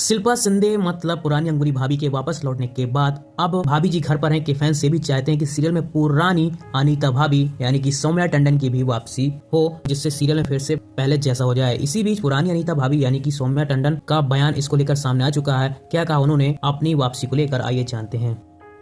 शिल्पा शिंदे मतलब पुरानी अंगूरी भाभी के वापस लौटने के बाद अब भाभी जी घर पर हैं के फैंस ये भी चाहते हैं कि सीरियल में पुरानी अनीता भाभी यानी कि सौम्या टंडन की भी वापसी हो, जिससे सीरियल में फिर से पहले जैसा हो जाए। इसी बीच पुरानी अनीता भाभी यानी कि सौम्या टंडन का बयान इसको लेकर सामने आ चुका है। क्या कहा उन्होंने अपनी वापसी को लेकर, आइए जानते हैं।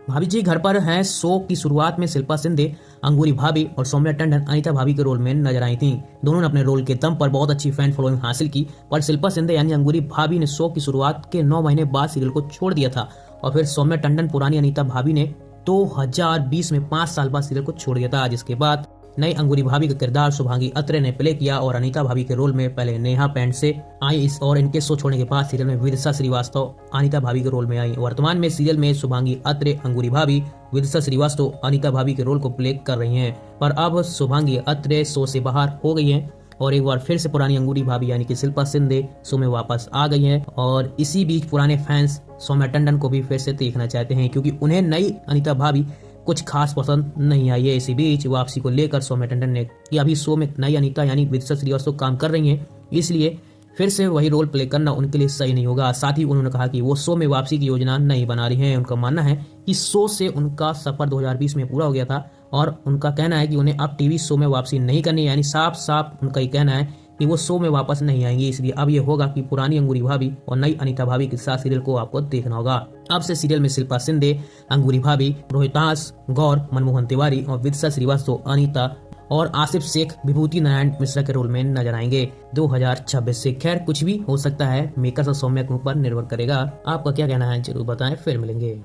भाभी जी घर पर हैं। शो की शुरुआत में शिल्पा शिंदे, अंगूरी भाभी और सौम्या टंडन अनीता भाभी के रोल में नजर आई थीं। दोनों ने अपने रोल के दम पर बहुत अच्छी फैन फॉलोइंग हासिल की, पर शिल्पा शिंदे यानी अंगूरी भाभी ने शो की शुरुआत के 9 महीने बाद सीरियल को छोड़ दिया था और फिर सौम्या टंडन पुरानी अनीता भाभी ने 2020 में 5 साल बाद सीरियल को छोड़ दिया था, जिसके बाद नई अंगूरी भाभी का किरदार शुभांगी अत्रे ने प्ले किया और अनीता भाभी के रोल में पहले नेहा पेंट से आई और इनके शो छोड़ने के बाद सीरियल में विदिशा श्रीवास्तव अनीता भाभी के रोल में आई। वर्तमान में सीरियल में शुभांगी अत्रे अंगूरी भाभी, विदिशा श्रीवास्तव अनीता भाभी के रोल को प्ले कर रही हैं, पर अब शुभांगी अत्रे शो से बाहर हो गई हैं और एक बार फिर से पुरानी अंगूरी भाभी यानी कि शिल्पा शिंदे शो में वापस आ गई हैं। और इसी बीच पुराने फैंस सौम्या टंडन को भी फिर से देखना चाहते हैं क्योंकि उन्हें नई अनीता भाभी कुछ खास पसंद नहीं आई है। इसी बीच वापसी को लेकर सौम्या टंडन ने कि अभी शो में नई अनीता यानी विदिशा श्रीवास्तव काम कर रही हैं, इसलिए फिर से वही रोल प्ले करना उनके लिए सही नहीं होगा। साथ ही उन्होंने कहा कि वो शो में वापसी की योजना नहीं बना रही हैं। उनका मानना है कि शो से उनका सफर 2020 में पूरा हो गया था और उनका कहना है कि उन्हें अब टीवी शो में वापसी नहीं करनी, यानी साफ साफ उनका ये कहना है कि वो शो में वापस नहीं आएंगी। इसलिए अब ये होगा कि पुरानी अंगूरी भाभी और नई अनीता भाभी के साथ सीरियल को आपको देखना होगा। अब से सीरियल में शिल्पा शिंदे, अंगूरी भाभी, रोहितास गौर, मनमोहन तिवारी और विदिशा श्रीवास्तव अनीता और आसिफ शेख विभूति नारायण मिश्रा के रोल में नजर आएंगे 2026 से। खैर कुछ भी हो सकता है, मेकर्स और सौम्या के ऊपर निर्भर करेगा। आपका क्या कहना है जरूर बताएं, फिर मिलेंगे।